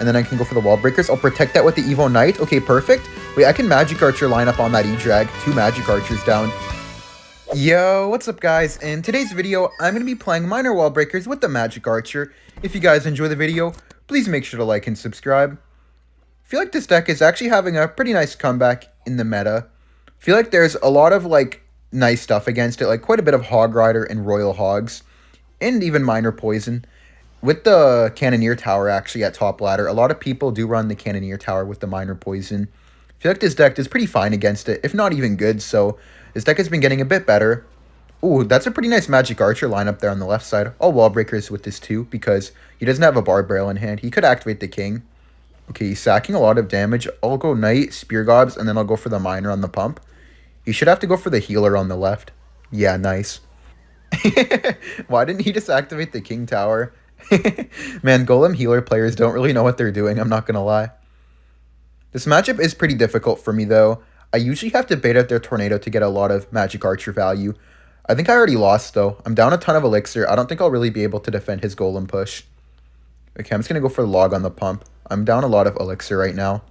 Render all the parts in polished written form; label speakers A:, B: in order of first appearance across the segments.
A: and then I can go for the Walllbreakers. I'll protect that with the Evo Knight. Okay, perfect. Wait, I can Magic Archer line up on that E-Drag. 2 Magic Archers down. Yo, what's up guys? In today's video, I'm going to be playing Minor Walllbreakers with the Magic Archer. If you guys enjoy the video, please make sure to like and subscribe. I feel like this deck is actually having a pretty nice comeback in the meta. I feel like there's a lot of like nice stuff against it, like quite a bit of Hog Rider and Royal Hogs, and even Minor Poison. With the Cannoneer Tower actually at top ladder, a lot of people do run the Cannoneer Tower with the Minor Poison. I feel like this deck is pretty fine against it, if not even good, so this deck has been getting a bit better. Ooh, that's a pretty nice Magic Archer lineup there on the left side. All Walllbreakers with this too, because he doesn't have a Barb Barrel in hand. He could activate the King. Okay, he's sacking a lot of damage. I'll go Knight, Spear Gobs, and then I'll go for the Miner on the pump. He should have to go for the Healer on the left. Yeah, nice. Why didn't he just activate the King Tower? Man, Golem Healer players don't really know what they're doing, I'm not gonna lie. This matchup is pretty difficult for me, though. I usually have to bait out their Tornado to get a lot of Magic Archer value. I think I already lost, though. I'm down a ton of Elixir. I don't think I'll really be able to defend his Golem push. Okay, I'm just gonna go for the Log on the pump. I'm down a lot of Elixir right now.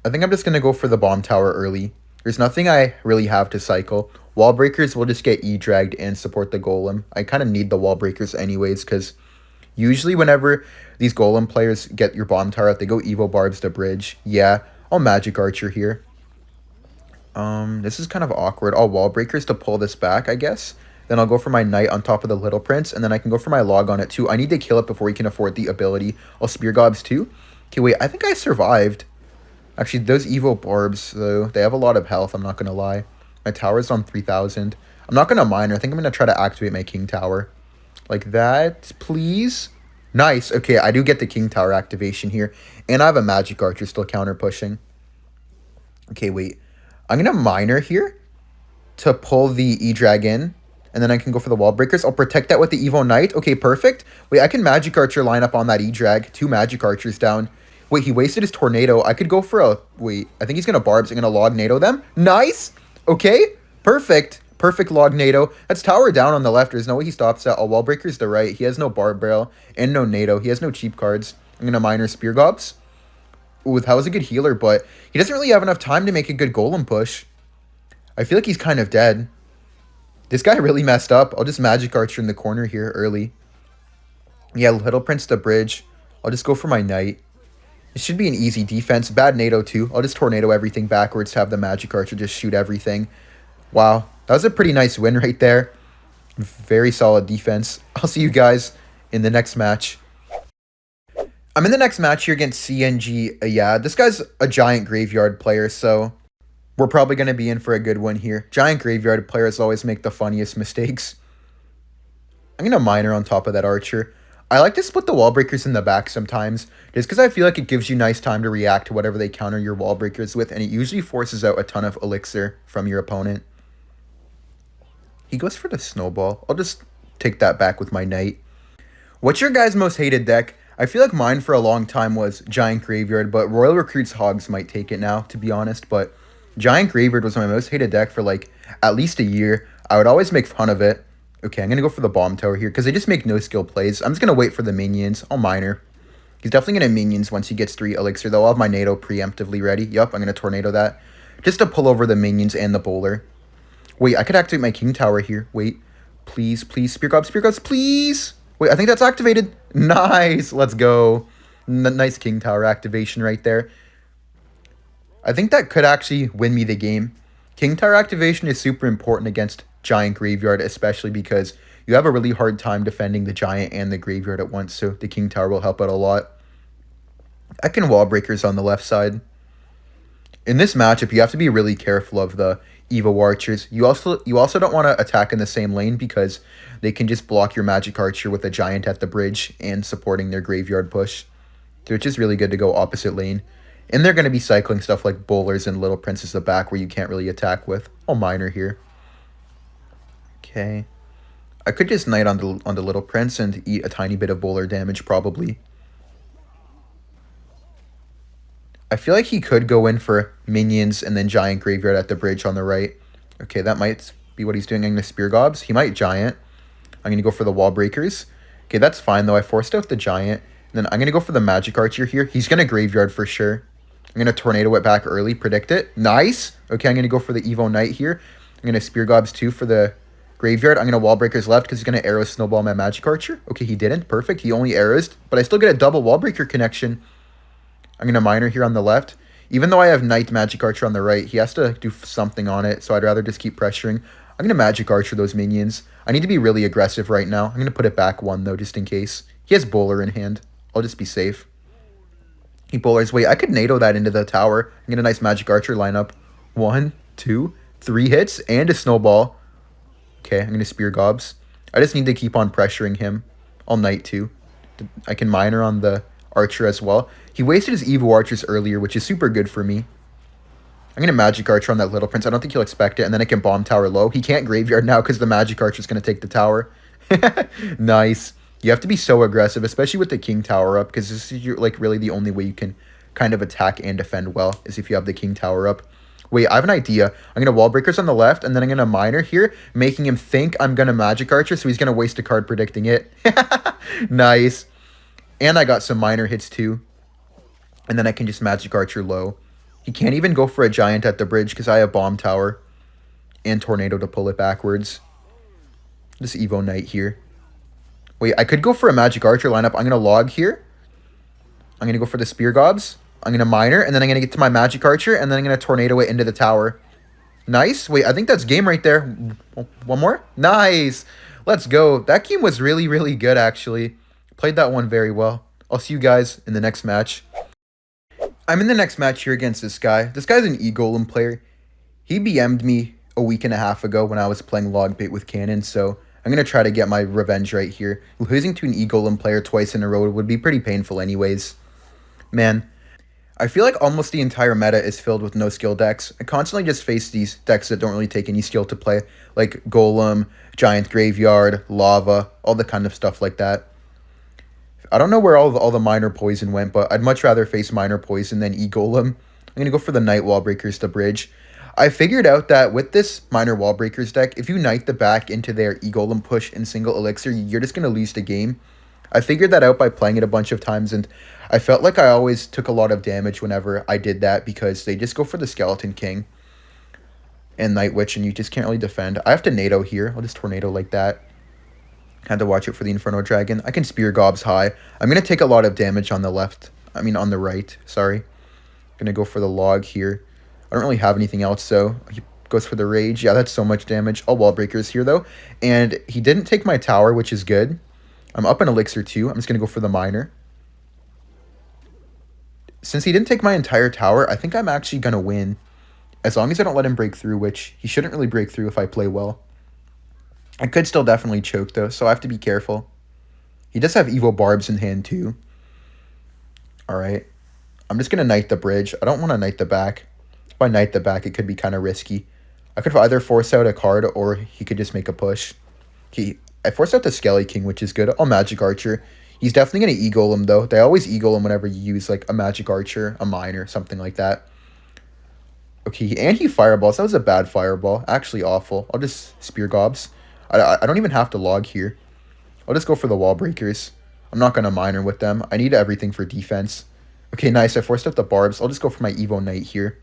A: I think I'm just gonna go for the Bomb Tower early. There's nothing I really have to cycle. Walllbreakers will just get E-dragged and support the Golem. I kind of need the Walllbreakers anyways, because usually whenever these Golem players get your Bomb Tower out, they go Evo Barbs to bridge. Yeah, I'll Magic Archer here. This is kind of awkward. I'll Walllbreakers to pull this back, I guess. Then I'll go for my Knight on top of the Little Prince, and then I can go for my Log on it too. I need to kill it before he can afford the ability. I'll Spear Gobs too. Okay, wait, I think I survived. Actually, those Evo Barbs, though, they have a lot of health, I'm not going to lie. My tower's on 3,000. I'm not going to Miner. I think I'm going to try to activate my King Tower. Like that, please. Nice. Okay, I do get the King Tower activation here. And I have a Magic Archer still counter pushing. Okay, wait. I'm going to Miner here to pull the E-Drag in. And then I can go for the Walllbreakers. I'll protect that with the Evo Knight. Okay, perfect. Wait, I can Magic Archer line up on that E-Drag. 2 Magic Archers down. Wait, he wasted his Tornado. I could go for a... Wait, I think he's going to Barbs. I'm going to Log NATO them. Nice! Okay, perfect. Perfect Log NATO. That's Tower down on the left. There's no way he stops that. Oh, Walllbreakers the right. He has no Barb Barrel and no NATO. He has no cheap cards. I'm going to Miner Spear Gobs. Ooh, that was a good healer, but he doesn't really have enough time to make a good Golem push. I feel like he's kind of dead. This guy really messed up. I'll just Magic Archer in the corner here early. Yeah, Little Prince to bridge. I'll just go for my Knight. It should be an easy defense. Bad NATO too. I'll just Tornado everything backwards to have the Magic Archer just shoot everything. Wow, that was a pretty nice win right there. Very solid defense. I'll see you guys in the next match. I'm in the next match here against CNG. Yeah, this guy's a Giant Graveyard player, so we're probably going to be in for a good one here. Giant Graveyard players always make the funniest mistakes. I'm going to Miner on top of that Archer. I like to split the Walllbreakers in the back sometimes, just because I feel like it gives you nice time to react to whatever they counter your Walllbreakers with, and it usually forces out a ton of Elixir from your opponent. He goes for the Snowball. I'll just take that back with my Knight. What's your guys' most hated deck? I feel like mine for a long time was Giant Graveyard, but Royal Recruits Hogs might take it now, to be honest, but Giant Graveyard was my most hated deck for like at least a year. I would always make fun of it. Okay, I'm going to go for the Bomb Tower here because they just make no skill plays. I'm just going to wait for the minions. I'll Miner. He's definitely going to minions once he gets 3 Elixir, though. I'll have my NATO preemptively ready. Yup, I'm going to Tornado that. Just to pull over the minions and the Bowler. Wait, I could activate my King Tower here. Wait, please, please. Spear Gobs, please. Wait, I think that's activated. Nice, let's go. Nice King Tower activation right there. I think that could actually win me the game. King Tower activation is super important against Giant Graveyard, especially because you have a really hard time defending the Giant and the Graveyard at once, so the King Tower will help out a lot. I can Walllbreakers on the left side. In this matchup, you have to be really careful of the Evo Archers. You also don't want to attack in the same lane because they can just block your Magic Archer with a Giant at the bridge and supporting their Graveyard push. So it's just really good to go opposite lane. And they're going to be cycling stuff like Bowlers and Little Princes the back where you can't really attack with. I'll Miner here. Okay. I could just Knight on the Little Prince and eat a tiny bit of Bowler damage, probably. I feel like he could go in for minions and then Giant Graveyard at the bridge on the right. Okay, that might be what he's doing. I'm going to Spear Gobs. He might Giant. I'm going to go for the Walllbreakers. Okay, that's fine, though. I forced out the Giant. Then I'm going to go for the Magic Archer here. He's going to Graveyard for sure. I'm going to Tornado it back early, predict it. Nice. Okay, I'm going to go for the Evo Knight here. I'm going to Spear Gobs 2 for the Graveyard. I'm going to Walllbreakers left because he's going to Arrow Snowball my Magic Archer. Okay, he didn't. Perfect. He only arrows, but I still get a double Walllbreaker connection. I'm going to Miner here on the left. Even though I have Knight Magic Archer on the right, he has to do something on it, so I'd rather just keep pressuring. I'm going to Magic Archer those minions. I need to be really aggressive right now. I'm going to put it back 1, though, just in case. He has Bowler in hand. I'll just be safe. He Bowlers. Wait, I could NATO that into the tower. I get a nice Magic Archer lineup. 1, 2, 3 hits, and a Snowball. Okay, I'm going to Spear Gobs. I just need to keep on pressuring him. I'll Knight, too. I can Miner on the Archer as well. He wasted his Evo Archers earlier, which is super good for me. I'm going to Magic Archer on that Little Prince. I don't think he'll expect it. And then I can Bomb Tower low. He can't Graveyard now because the Magic Archer is going to take the tower. Nice. You have to be so aggressive, especially with the King Tower up, because this is like really the only way you can kind of attack and defend well, is if you have the King Tower up. Wait, I have an idea. I'm going to Walllbreakers on the left, and then I'm going to Miner here, making him think I'm going to Magic Archer, so he's going to waste a card predicting it. Nice. And I got some Miner hits too. And then I can just Magic Archer low. He can't even go for a Giant at the bridge because I have Bomb Tower and Tornado to pull it backwards. This Evo Knight here. Wait, I could go for a Magic Archer lineup. I'm going to Log here. I'm going to go for the Spear Gobs. I'm going to Miner, and then I'm going to get to my Magic Archer, and then I'm going to Tornado it into the tower. Nice. Wait, I think that's game right there. One more? Nice. Let's go. That game was really, really good, actually. Played that one very well. I'll see you guys in the next match. I'm in the next match here against this guy. This guy's an E-Golem player. He BM'd me a week and a half ago when I was playing Logbait with Cannon, so I'm going to try to get my revenge right here. Losing to an E-Golem player twice in a row would be pretty painful anyways. Man, I feel like almost the entire meta is filled with no-skill decks. I constantly just face these decks that don't really take any skill to play, like Golem, Giant Graveyard, Lava, all the kind of stuff like that. I don't know where all the Miner Poison went, but I'd much rather face Miner Poison than E-Golem. I'm going to go for the Knight Walllbreakers to bridge. I figured out that with this Miner Walllbreakers deck, if you Knight the back into their E-Golem push in single Elixir, you're just going to lose the game. I figured that out by playing it a bunch of times, and I felt like I always took a lot of damage whenever I did that because they just go for the Skeleton King and Night Witch, and you just can't really defend. I have to NATO here. I'll just Tornado like that. Had to watch it for the Inferno Dragon. I can Spear Gobs high. I'm going to take a lot of damage on the left. I mean, on the right. Sorry. Going to go for the Log here. I don't really have anything else, so he goes for the Rage. Yeah, that's so much damage. All Walllbreakers here, though. And he didn't take my tower, which is good. I'm up in Elixir, too. I'm just going to go for the Miner. Since he didn't take my entire tower, I think I'm actually going to win. As long as I don't let him break through, which he shouldn't really break through if I play well. I could still definitely choke, though, so I have to be careful. He does have Evo Barbs in hand, too. Alright. I'm just going to Knight the bridge. I don't want to Knight the back. If I Knight the back, it could be kind of risky. I could either force out a card, or he could just make a push. I forced out the Skelly King, which is good. I'll Magic Archer. He's definitely going to E-Golem, though. They always E-Golem whenever you use, like, a Magic Archer, a Miner, something like that. Okay, and he Fireballs. That was a bad Fireball. Actually awful. I'll just Spear Gobs. I don't even have to Log here. I'll just go for the Walllbreakers. I'm not going to Miner with them. I need everything for defense. Okay, nice. I forced out the Barbs. I'll just go for my Evo Knight here.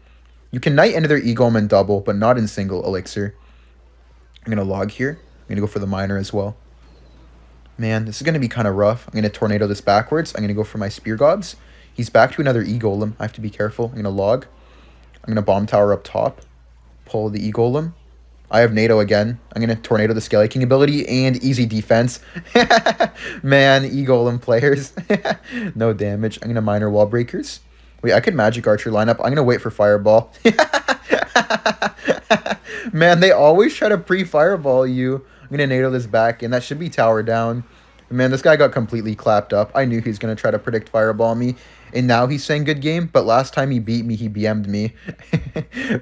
A: You can Knight into their E-Golem and double, but not in single Elixir. I'm going to Log here. I'm going to go for the Miner as well. Man, this is going to be kind of rough. I'm going to Tornado this backwards. I'm going to go for my Spear Gobs. He's back to another E-Golem. I have to be careful. I'm going to Log. I'm going to Bomb Tower up top. Pull the E-Golem. I have NATO again. I'm going to Tornado the Skelly King ability and easy defense. Man, E-Golem players. No damage. I'm going to Miner Walllbreakers. Wait, I could Magic Archer lineup. I'm going to wait for Fireball. Man, they always try to pre-Fireball you. I'm going to NATO this back, and that should be tower down. Man, this guy got completely clapped up. I knew he was going to try to predict Fireball me. And now he's saying good game, but last time he beat me, he BM'd me.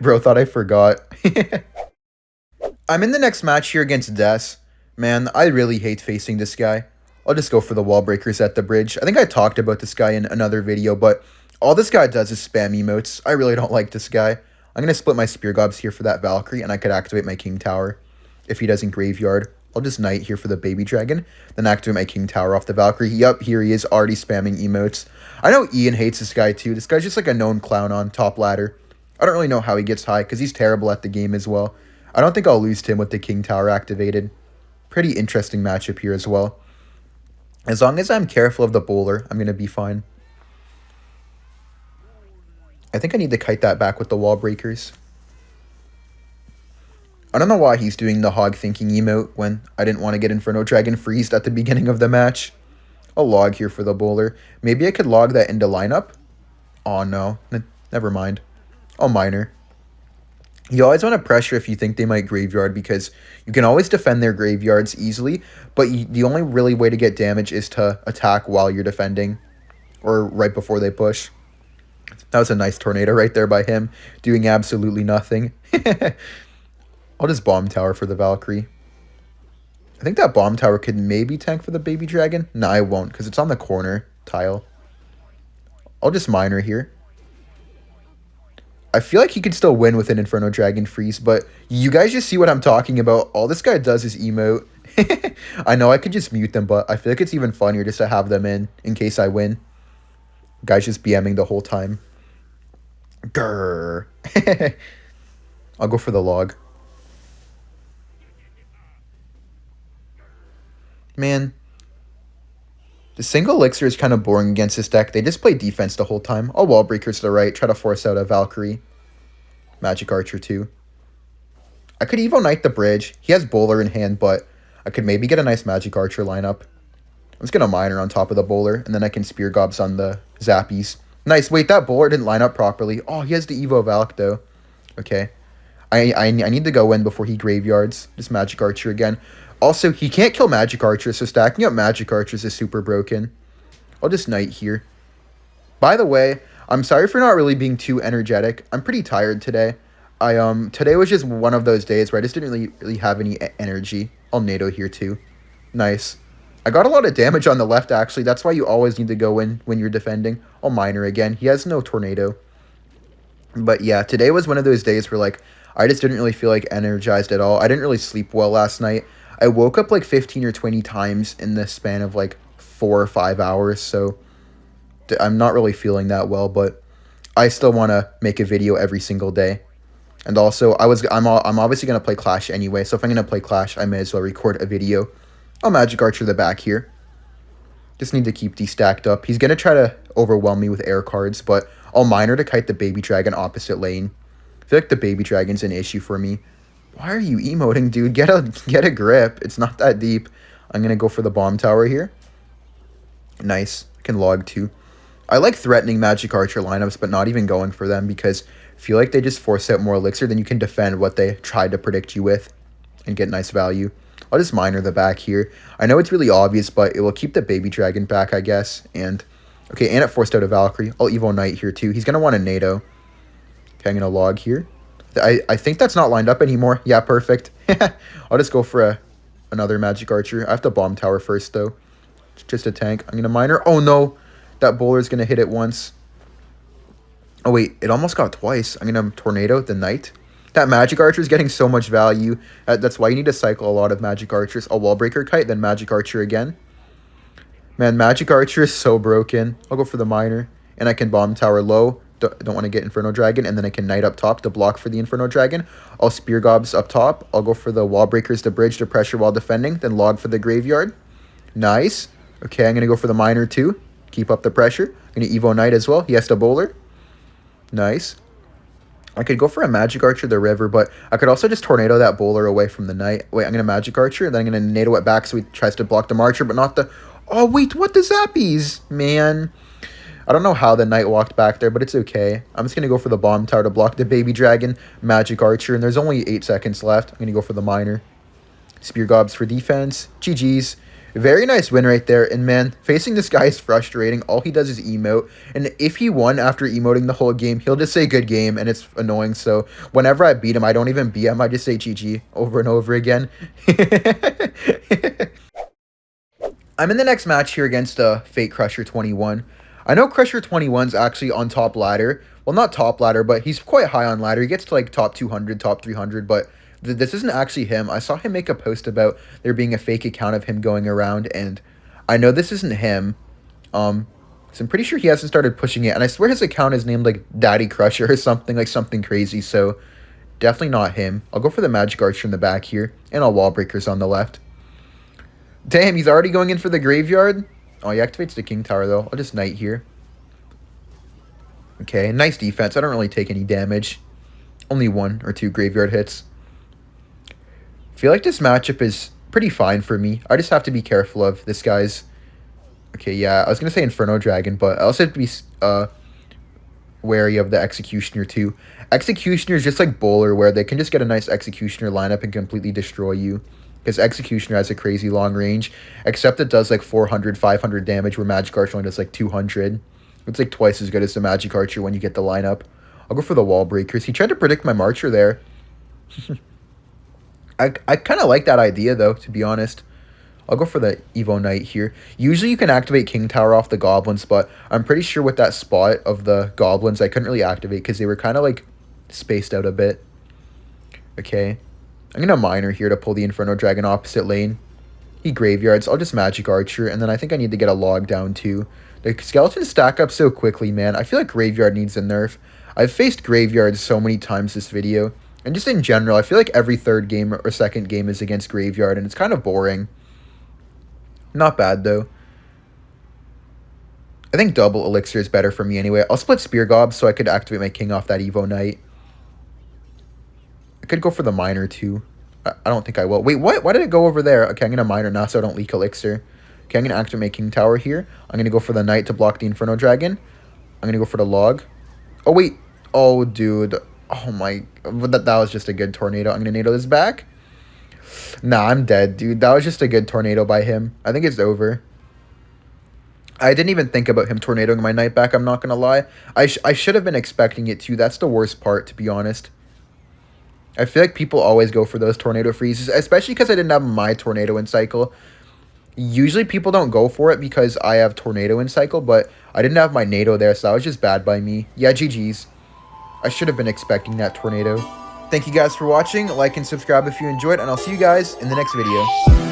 A: Bro thought I forgot. I'm in the next match here against Des. Man, I really hate facing this guy. I'll just go for the Walllbreakers at the bridge. I think I talked about this guy in another video, but all this guy does is spam emotes. I really don't like this guy. I'm going to split my Spear Gobs here for that Valkyrie, and I could activate my King Tower if he doesn't Graveyard. I'll just Knight here for the baby dragon, then activate my King Tower off the Valkyrie. Yup, here he is, already spamming emotes. I know Ian hates this guy too. This guy's just like a known clown on top ladder. I don't really know how he gets high, because he's terrible at the game as well. I don't think I'll lose to him with the King Tower activated. Pretty interesting matchup here as well. As long as I'm careful of the bowler, I'm going to be fine. I think I need to kite that back with the Walllbreakers. I don't know why he's doing the hog thinking emote when I didn't want to get Inferno Dragon freezed at the beginning of the match. I'll log here for the bowler. Maybe I could log that into lineup. Oh no, never mind. I'll minor. You always want to pressure if you think they might graveyard, because you can always defend their graveyards easily, but the only really way to get damage is to attack while you're defending, or right before they push. That was a nice tornado right there by him, doing absolutely nothing. I'll just bomb tower for the Valkyrie. I think that bomb tower could maybe tank for the baby dragon. No, I won't, because it's on the corner tile. I'll just minor here. I feel like he could still win with an Inferno Dragon freeze, but you guys just see what I'm talking about. All this guy does is emote. I know I could just mute them, but I feel like it's even funnier just to have them in case I win. Guy's just BMing the whole time. Grrr. I'll go for the log. Man, the single elixir is kind of boring against this deck. They just play defense the whole time. I'll Walllbreakers to the right, try to force out a Valkyrie. Magic Archer too. I could Evo Knight the bridge. He has bowler in hand, but I could maybe get a nice Magic Archer lineup. I'm just going to minor on top of the bowler, and then I can Spear Gobs on the Zappies. Nice. Wait, that bowler didn't line up properly. Oh, he has the Evo Valk, though. Okay. I need to go in before he graveyards. Just Magic Archer again. Also, he can't kill Magic Archer, so stacking up Magic Archers is super broken. I'll just Knight here. By the way, I'm sorry for not really being too energetic. I'm pretty tired today. Today was just one of those days where I just didn't really have any energy. I'll NATO here too. Nice. I got a lot of damage on the left, actually. That's why you always need to go in when you're defending. I'll minor again. He has no tornado. But yeah, today was one of those days where, like, I just didn't really feel, like, energized at all. I didn't really sleep well last night. I woke up, like, 15 or 20 times in the span of, like, 4 or 5 hours, so I'm not really feeling that well, but I still want to make a video every single day. And also, I'm obviously going to play Clash anyway, so if I'm going to play Clash, I may as well record a video. I'll Magic Archer the back here. Just need to keep these stacked up. He's going to try to overwhelm me with air cards, but I'll minor to kite the baby dragon opposite lane. I feel like the baby dragon's an issue for me. Why are you emoting, dude? Get a grip. It's not that deep. I'm going to go for the bomb tower here. Nice. I can log too. I like threatening Magic Archer lineups, but not even going for them, because I feel like they just force out more elixir than you can defend what they tried to predict you with and get nice value. I'll just minor the back here. I know it's really obvious, but it will keep the baby dragon back, I guess. And okay, and it forced out a Valkyrie. I'll Evo Knight here too. He's going to want a NATO. Okay, I'm going to log here. I think that's not lined up anymore. Yeah, perfect. I'll just go for another Magic Archer. I have to bomb tower first, though. Just a tank. I'm going to minor. Oh, no. That bowler's going to hit it once. Oh, wait. It almost got twice. I'm going to tornado the Knight. That Magic Archer is getting so much value. That's why you need to cycle a lot of Magic Archers. A Walllbreaker kite, then Magic Archer again. Man, Magic Archer is so broken. I'll go for the minor. And I can bomb tower low. Don't want to get Inferno Dragon, and then I can Knight up top to block for the Inferno Dragon. I'll Spear Gobs up top. I'll go for the Walllbreakers to bridge to pressure while defending, then log for the graveyard. Nice. Okay, I'm going to go for the minor too. Keep up the pressure. I'm going to Evo Knight as well. He has to bowler. Nice. I could go for a Magic Archer the river, but I could also just tornado that bowler away from the Knight. Wait, I'm going to Magic Archer, and then I'm going to NATO it back so he tries to block the Marcher, but not the... Oh, wait, what the Zappies? Man. I don't know how the Knight walked back there, but it's okay. I'm just going to go for the bomb tower to block the baby dragon, Magic Archer, and there's only 8 seconds left. I'm going to go for the minor. Spear Gobs for defense. GG's. Very nice win right there. And man, facing this guy is frustrating. All he does is emote. And if he won after emoting the whole game, he'll just say good game, and it's annoying. So whenever I beat him, I don't even BM. I just say GG over and over again. I'm in the next match here against Fate Crusher 21. I know Crusher 21's actually on top ladder. Well, not top ladder, but he's quite high on ladder. He gets to like top 200, top 300, but This isn't actually him. I saw him make a post about there being a fake account of him going around, and I know this isn't him. So I'm pretty sure he hasn't started pushing it, and I swear his account is named like Daddy Crusher or something, like something crazy. So definitely not him. I'll go for the Magic Archer in the back here, and I'll Walllbreakers on the left. Damn, he's already going in for the graveyard. Oh, he activates the King Tower though. I'll just Knight here. Okay, nice defense. I don't really take any damage. Only 1 or 2 graveyard hits. Feel like this matchup is pretty fine for me. I just have to be careful of this guy's... Okay, yeah, I was going to say Inferno Dragon, but I also have to be wary of the Executioner too. Executioner is just like Bowler, where they can just get a nice Executioner lineup and completely destroy you. Because Executioner has a crazy long range, except it does like 400, 500 damage, where Magic Archer only does like 200. It's like twice as good as the Magic Archer when you get the lineup. I'll go for the Walllbreakers. He tried to predict my Marcher there. I kind of like that idea, though, to be honest. I'll go for the Evo Knight here. Usually you can activate King Tower off the Goblins, but I'm pretty sure with that spot of the Goblins, I couldn't really activate because they were kind of like spaced out a bit. Okay. I'm going to Miner here to pull the Inferno Dragon opposite lane. He graveyards. I'll just Magic Archer, and then I think I need to get a log down too. The skeletons stack up so quickly, man. I feel like Graveyard needs a nerf. I've faced Graveyard so many times this video. And just in general, I feel like every third game or second game is against Graveyard, and it's kind of boring. Not bad, though. I think double Elixir is better for me anyway. I'll split Spear Gob so I could activate my King off that Evo Knight. I could go for the Miner, too. I don't think I will. Wait, what? Why did it go over there? Okay, I'm going to Miner now so I don't leak Elixir. Okay, I'm going to activate my King Tower here. I'm going to go for the Knight to block the Inferno Dragon. I'm going to go for the Log. Oh, wait. Oh, dude. Oh, my. That was just a good Tornado. I'm going to NATO this back. Nah, I'm dead, dude. That was just a good Tornado by him. I think it's over. I didn't even think about him tornadoing my Knight back, I'm not going to lie. I should have been expecting it, too. That's the worst part, to be honest. I feel like people always go for those Tornado freezes, especially because I didn't have my Tornado in cycle. Usually people don't go for it because I have Tornado in cycle, but I didn't have my NATO there, so that was just bad by me. Yeah, GG's. I should have been expecting that Tornado. Thank you guys for watching. Like and subscribe if you enjoyed, and I'll see you guys in the next video.